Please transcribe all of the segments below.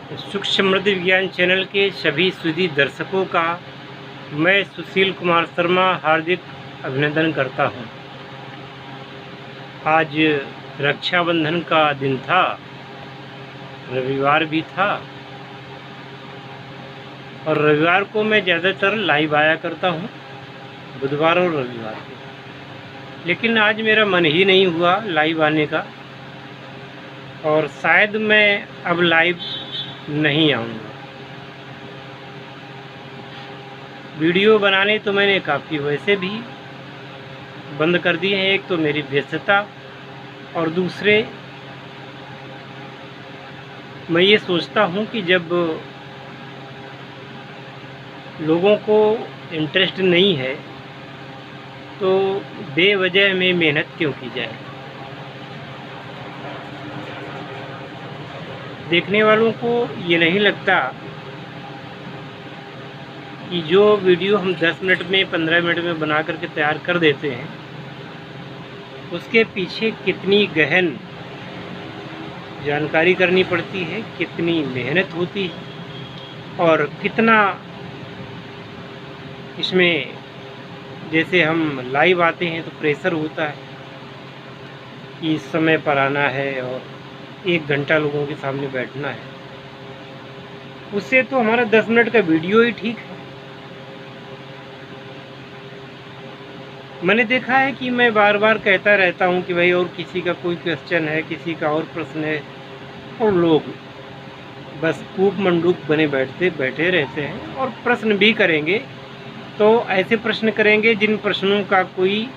सुख समृद्धि विज्ञान चैनल के सभी सुधी दर्शकों का मैं सुशील कुमार शर्मा हार्दिक अभिनंदन करता हूं। आज रक्षाबंधन का दिन था, रविवार भी था और रविवार को मैं ज़्यादातर लाइव आया करता हूं, बुधवार और रविवार को। लेकिन आज मेरा मन ही नहीं हुआ लाइव आने का और शायद मैं अब लाइव नहीं आऊँगा। वीडियो बनाने तो मैंने काफ़ी वैसे भी बंद कर दिए हैं। एक तो मेरी व्यस्तता और दूसरे मैं ये सोचता हूँ कि जब लोगों को इंटरेस्ट नहीं है तो बेवजह में मेहनत क्यों की जाए। देखने वालों को ये नहीं लगता कि जो वीडियो हम 10 मिनट में 15 मिनट में बना करके तैयार कर देते हैं उसके पीछे कितनी गहन जानकारी करनी पड़ती है, कितनी मेहनत होती है और कितना इसमें, जैसे हम लाइव आते हैं तो प्रेशर होता है कि इस समय पर आना है और 1 घंटा लोगों के सामने बैठना है। उससे तो हमारा 10 मिनट का वीडियो ही ठीक है। मैंने देखा है कि मैं बार बार कहता रहता हूं कि भाई और किसी का कोई क्वेश्चन है, किसी का और प्रश्न है, और लोग बस कूप मंडूक बने बैठे रहते हैं और प्रश्न भी करेंगे तो ऐसे प्रश्न करेंगे जिन प्रश्नों का कोई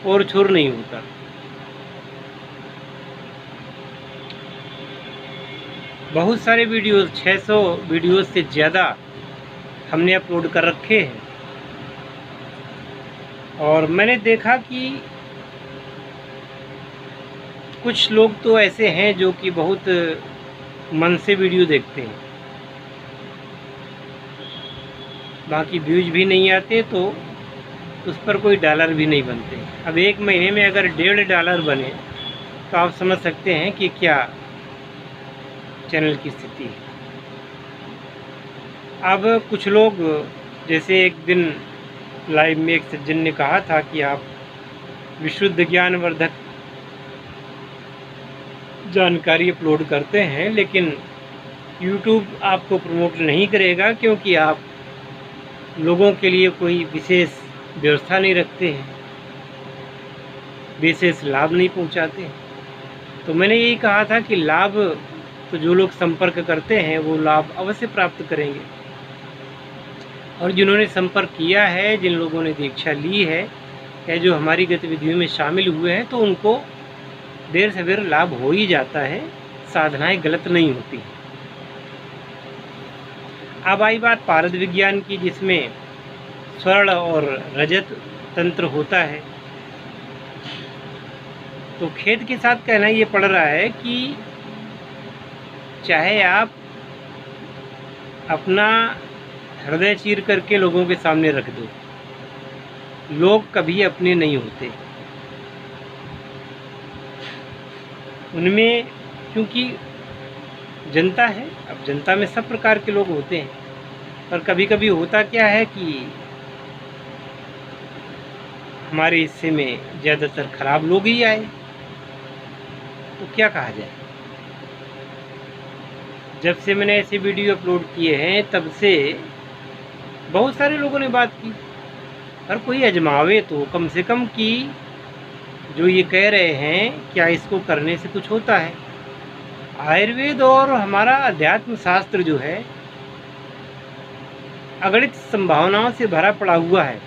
और छोर नहीं होता। बहुत सारे वीडियोस, 600 वीडियोस से ज़्यादा हमने अपलोड कर रखे हैं और मैंने देखा कि कुछ लोग तो ऐसे हैं जो कि बहुत मन से वीडियो देखते हैं, बाकी व्यूज भी नहीं आते तो उस पर कोई डॉलर भी नहीं बनते। अब 1 महीने में अगर $1.5 बने तो आप समझ सकते हैं कि क्या चैनल की स्थिति है। अब कुछ लोग, जैसे एक दिन लाइव में एक सज्जन ने कहा था कि आप विशुद्ध ज्ञानवर्धक जानकारी अपलोड करते हैं लेकिन YouTube आपको प्रमोट नहीं करेगा क्योंकि आप लोगों के लिए कोई विशेष व्यवस्था नहीं रखते हैं, विशेष लाभ नहीं पहुंचाते हैं। तो मैंने यही कहा था कि लाभ तो जो लोग संपर्क करते हैं वो लाभ अवश्य प्राप्त करेंगे और जिन्होंने संपर्क किया है, जिन लोगों ने दीक्षा ली है या जो हमारी गतिविधियों में शामिल हुए हैं तो उनको देर से देर लाभ हो ही जाता है, साधनाएं गलत नहीं होती। अब आई बात पारद विज्ञान की, जिसमें स्वर्ण और रजत तंत्र होता है। तो खेद के साथ कहना ये पड़ रहा है कि चाहे आप अपना हृदय चीर करके लोगों के सामने रख दो, लोग कभी अपने नहीं होते। उनमें क्योंकि जनता है, अब जनता में सब प्रकार के लोग होते हैं, पर कभी कभी होता क्या है कि हमारे हिस्से में ज़्यादातर खराब लोग ही आए, तो क्या कहा जाए। जब से मैंने ऐसे वीडियो अपलोड किए हैं तब से बहुत सारे लोगों ने बात की, हर कोई आजमावे तो कम से कम कि जो ये कह रहे हैं क्या इसको करने से कुछ होता है। आयुर्वेद और हमारा अध्यात्म शास्त्र जो है अगणित संभावनाओं से भरा पड़ा हुआ है।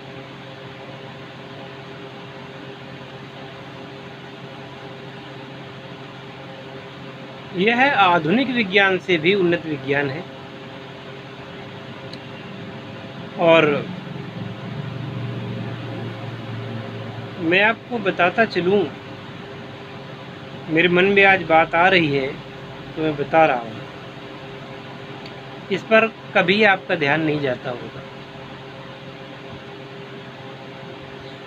यह आधुनिक विज्ञान से भी उन्नत विज्ञान है और मैं आपको बताता चलूं, मेरे मन में आज बात आ रही है तो मैं बता रहा हूँ। इस पर कभी आपका ध्यान नहीं जाता होगा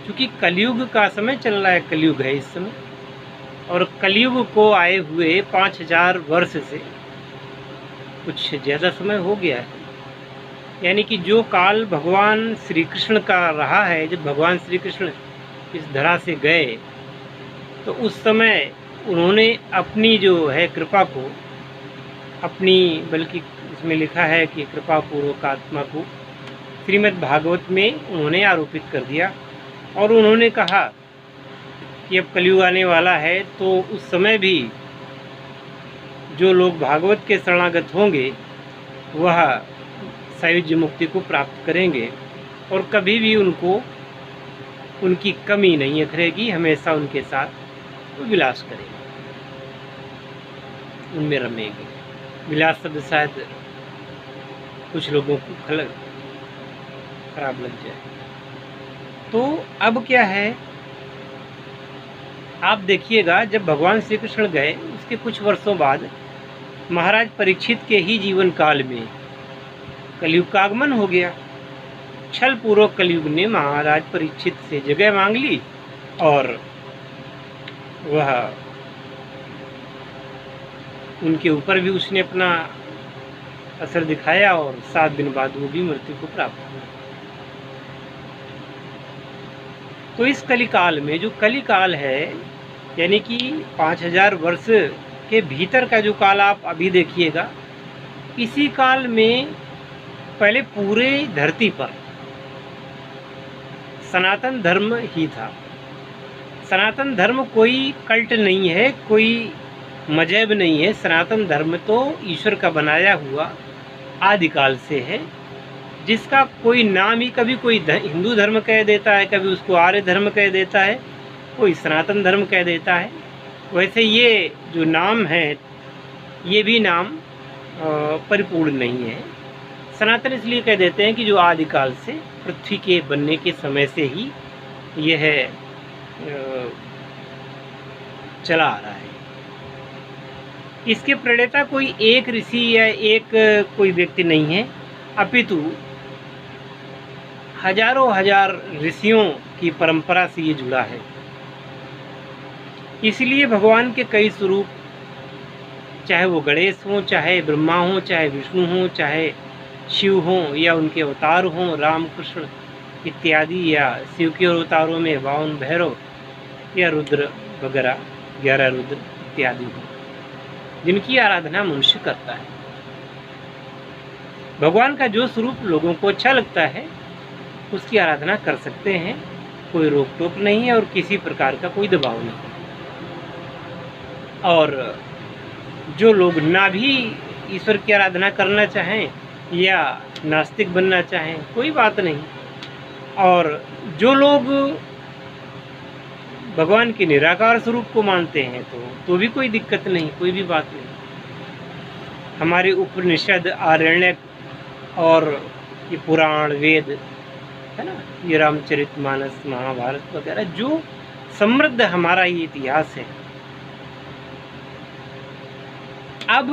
क्योंकि कलयुग का समय चल रहा है, कलयुग है इस समय और कलयुग को आए हुए 5000 वर्ष से कुछ ज़्यादा समय हो गया है। यानी कि जो काल भगवान श्री कृष्ण का रहा है, जब भगवान श्री कृष्ण इस धरा से गए तो उस समय उन्होंने अपनी जो है कृपा को, अपनी, बल्कि इसमें लिखा है कि कृपा पूर्वक आत्मा को श्रीमद् भागवत में उन्होंने आरोपित कर दिया और उन्होंने कहा कि अब कलयुग आने वाला है, तो उस समय भी जो लोग भागवत के शरणागत होंगे वह सायुज्य मुक्ति को प्राप्त करेंगे और कभी भी उनको उनकी कमी नहीं अखरेगी, हमेशा उनके साथ वो विलास करेंगे, उनमें रमेंगे। विलास शब्द शायद कुछ लोगों को खराब लग जाए। तो अब क्या है, आप देखिएगा, जब भगवान श्री कृष्ण गए उसके कुछ वर्षों बाद महाराज परीक्षित के ही जीवन काल में कलयुग का आगमन हो गया। छल पूर्वक कलयुग ने महाराज परीक्षित से जगह मांग ली और वह उनके ऊपर भी उसने अपना असर दिखाया और 7 दिन बाद वो भी मृत्यु को प्राप्त हुआ। तो इस कलिकाल में, जो कलिकाल है यानी कि 5000 वर्ष के भीतर का जो काल आप अभी देखिएगा, इसी काल में पहले पूरे धरती पर सनातन धर्म ही था। सनातन धर्म कोई कल्ट नहीं है, कोई मजहब नहीं है। सनातन धर्म तो ईश्वर का बनाया हुआ आदिकाल से है, जिसका कोई नाम ही, कभी कोई हिंदू धर्म कह देता है, कभी उसको आर्य धर्म कह देता है, कोई सनातन धर्म कह देता है। वैसे ये जो नाम है, ये भी नाम परिपूर्ण नहीं है। सनातन इसलिए कह देते हैं कि जो आदिकाल से, पृथ्वी के बनने के समय से ही यह चला आ रहा है। इसके प्रणेता कोई एक ऋषि या एक कोई व्यक्ति नहीं है, अपितु हजारों हजार ऋषियों की परंपरा से ये जुड़ा है। इसलिए भगवान के कई स्वरूप, चाहे वो गणेश हों, चाहे ब्रह्मा हों, चाहे विष्णु हों, चाहे शिव हों, या उनके अवतार हों राम कृष्ण इत्यादि, या शिव के अवतारों में वामन भैरव या रुद्र वगैरह 11 रुद्र इत्यादि हों, जिनकी आराधना मनुष्य करता है। भगवान का जो स्वरूप लोगों को अच्छा लगता है उसकी आराधना कर सकते हैं, कोई रोक टोक नहीं है और किसी प्रकार का कोई दबाव नहीं। और जो लोग ना भी ईश्वर की आराधना करना चाहें या नास्तिक बनना चाहें, कोई बात नहीं। और जो लोग भगवान के निराकार स्वरूप को मानते हैं तो भी कोई दिक्कत नहीं, कोई भी बात नहीं। हमारे उपनिषद, आरण्यक और ये पुराण वेद है ना, ये रामचरितमानस, महाभारत वगैरह, जो समृद्ध हमारा ये इतिहास है। अब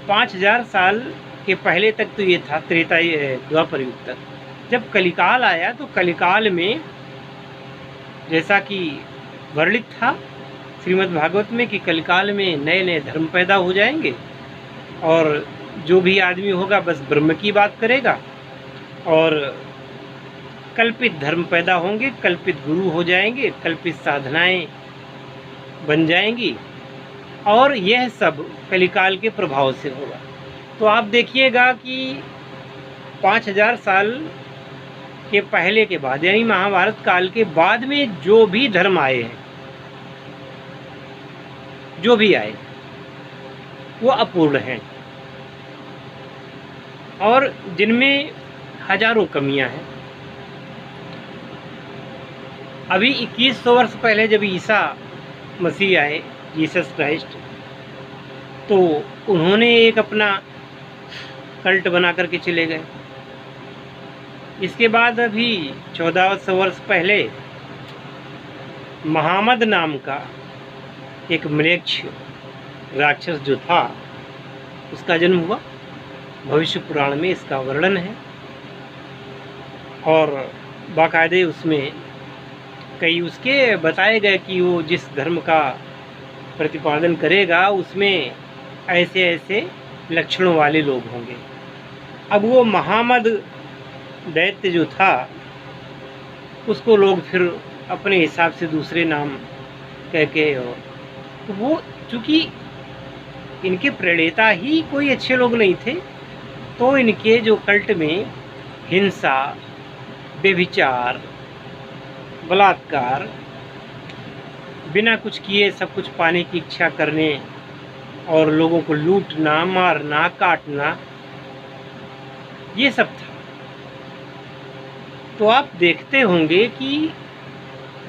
5000 साल के पहले तक तो ये था, त्रेता द्वापर युग तक। जब कलिकाल आया तो कलिकाल में जैसा कि वर्णित था श्रीमद् भागवत में कि कलिकाल में नए नए धर्म पैदा हो जाएंगे और जो भी आदमी होगा बस ब्रह्म की बात करेगा और कल्पित धर्म पैदा होंगे, कल्पित गुरु हो जाएंगे, कल्पित साधनाएं बन जाएंगी और यह सब कलिकाल के प्रभाव से होगा। तो आप देखिएगा कि 5000 साल के पहले के बाद, यानी महाभारत काल के बाद में जो भी धर्म आए हैं, जो भी आए, वो अपूर्ण हैं और जिनमें हजारों कमियां हैं। अभी 2100 वर्ष पहले जब ईसा मसीह आए, जीसस क्राइस्ट, तो उन्होंने एक अपना कल्ट बना करके चले गए। इसके बाद अभी 1400 वर्ष पहले महामद नाम का एक म्लेच्छ राक्षस जो था, उसका जन्म हुआ। भविष्य पुराण में इसका वर्णन है और बाकायदे उसमें कई उसके बताए गए कि वो जिस धर्म का प्रतिपादन करेगा उसमें ऐसे ऐसे लक्षणों वाले लोग होंगे। अब वो महामद दैत्य जो था उसको लोग फिर अपने हिसाब से दूसरे नाम कह के, और वो चूँकि इनके प्रणेता ही कोई अच्छे लोग नहीं थे, तो इनके जो कल्ट में हिंसा, व्यभिचार, बलात्कार, बिना कुछ किए सब कुछ पाने की इच्छा करने और लोगों को लूटना, मारना, काटना, ये सब था। तो आप देखते होंगे कि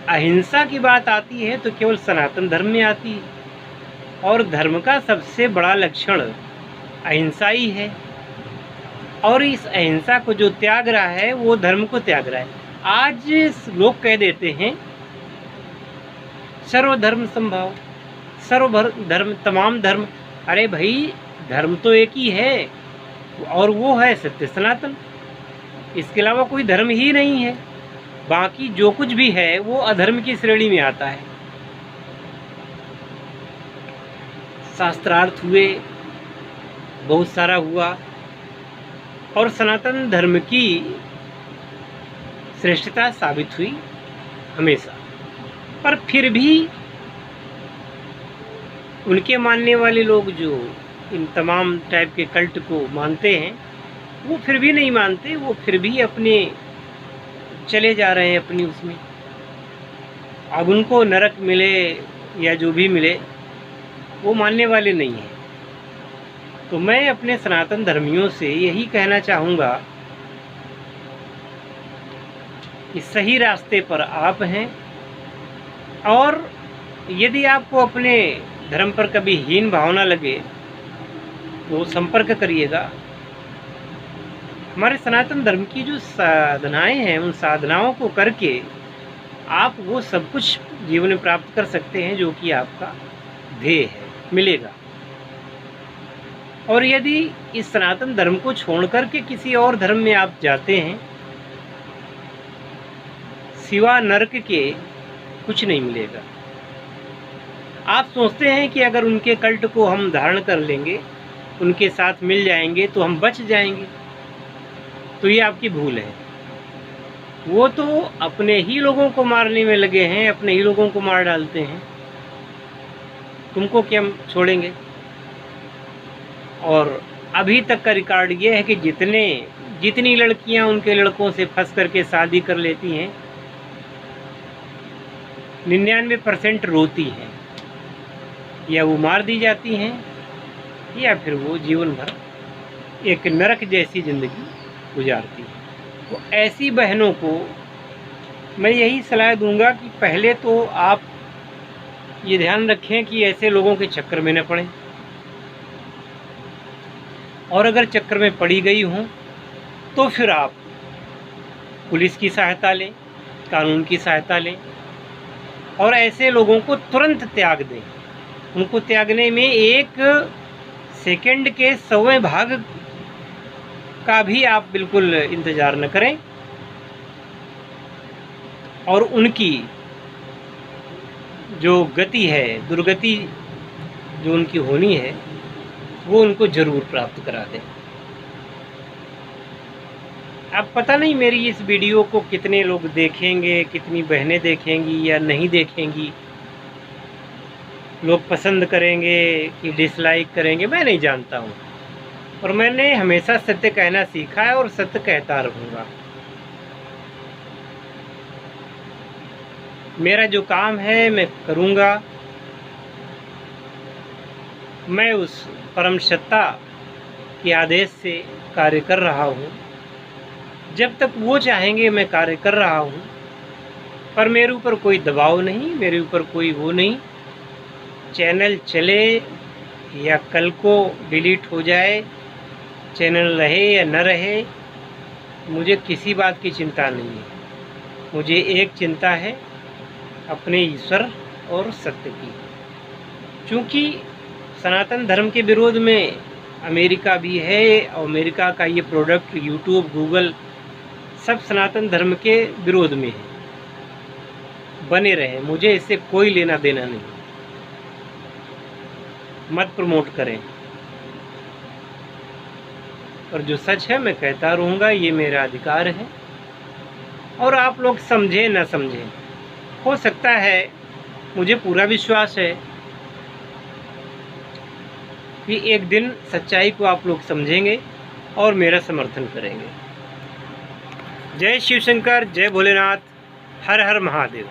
अहिंसा की बात आती है तो केवल सनातन धर्म में आती है, और धर्म का सबसे बड़ा लक्षण अहिंसा ही है। और इस अहिंसा को जो त्याग रहा है वो धर्म को त्याग रहा है। आज लोग कह देते हैं सर्वधर्म संभाव, सर्वधर्म, तमाम धर्म। अरे भाई, धर्म तो एक ही है और वो है सत्य सनातन। इसके अलावा कोई धर्म ही नहीं है। बाकी जो कुछ भी है वो अधर्म की श्रेणी में आता है। शास्त्रार्थ हुए, बहुत सारा हुआ, और सनातन धर्म की श्रेष्ठता साबित हुई हमेशा। पर फिर भी उनके मानने वाले लोग जो इन तमाम टाइप के कल्ट को मानते हैं, वो फिर भी नहीं मानते, वो फिर भी अपने चले जा रहे हैं अपनी उसमें। अब उनको नरक मिले या जो भी मिले, वो मानने वाले नहीं हैं। तो मैं अपने सनातन धर्मियों से यही कहना चाहूँगा कि सही रास्ते पर आप हैं, और यदि आपको अपने धर्म पर कभी हीन भावना लगे तो संपर्क करिएगा। हमारे सनातन धर्म की जो साधनाएं हैं, उन साधनाओं को करके आप वो सब कुछ जीवन में प्राप्त कर सकते हैं जो कि आपका ध्येय है, मिलेगा। और यदि इस सनातन धर्म को छोड़ करके किसी और धर्म में आप जाते हैं, सिवा नरक के कुछ नहीं मिलेगा। आप सोचते हैं कि अगर उनके कल्ट को हम धारण कर लेंगे, उनके साथ मिल जाएंगे तो हम बच जाएंगे, तो ये आपकी भूल है। वो तो अपने ही लोगों को मारने में लगे हैं, अपने ही लोगों को मार डालते हैं। तुमको क्या हम छोड़ेंगे? और अभी तक का रिकॉर्ड ये है कि जितनी लड़कियां उनके लड़कों से फंस करके शादी कर लेती हैं, 99% रोती हैं, या वो मार दी जाती हैं, या फिर वो जीवन भर एक नरक जैसी ज़िंदगी गुजारती है। तो ऐसी बहनों को मैं यही सलाह दूंगा कि पहले तो आप ये ध्यान रखें कि ऐसे लोगों के चक्कर में न पड़ें, और अगर चक्कर में पड़ी गई हों तो फिर आप पुलिस की सहायता लें, कानून की सहायता लें, और ऐसे लोगों को तुरंत त्याग दें। उनको त्यागने में 1 सेकंड के 100वें भाग का भी आप बिल्कुल इंतज़ार न करें, और उनकी जो गति है, दुर्गति जो उनकी होनी है, वो उनको ज़रूर प्राप्त करा दें। अब पता नहीं मेरी इस वीडियो को कितने लोग देखेंगे, कितनी बहनें देखेंगी या नहीं देखेंगी, लोग पसंद करेंगे कि डिसलाइक करेंगे, मैं नहीं जानता हूँ। और मैंने हमेशा सत्य कहना सीखा है और सत्य कहता रहूँगा। मेरा जो काम है मैं करूँगा। मैं उस परम सत्ता के आदेश से कार्य कर रहा हूँ। जब तक वो चाहेंगे मैं कार्य कर रहा हूँ, पर मेरे ऊपर कोई दबाव नहीं, मेरे ऊपर कोई वो नहीं। चैनल चले या कल को डिलीट हो जाए, चैनल रहे या न रहे, मुझे किसी बात की चिंता नहीं है। मुझे एक चिंता है अपने ईश्वर और सत्य की। क्योंकि सनातन धर्म के विरोध में अमेरिका भी है, और अमेरिका का ये प्रोडक्ट यूट्यूब, गूगल, सब सनातन धर्म के विरोध में है। बने रहे, मुझे इससे कोई लेना देना नहीं। मत प्रमोट करें। और जो सच है मैं कहता रहूँगा, ये मेरा अधिकार है। और आप लोग समझें न समझें, हो सकता है, मुझे पूरा विश्वास है कि एक दिन सच्चाई को आप लोग समझेंगे और मेरा समर्थन करेंगे। जय शिव शंकर, जय भोलेनाथ, हर हर महादेव।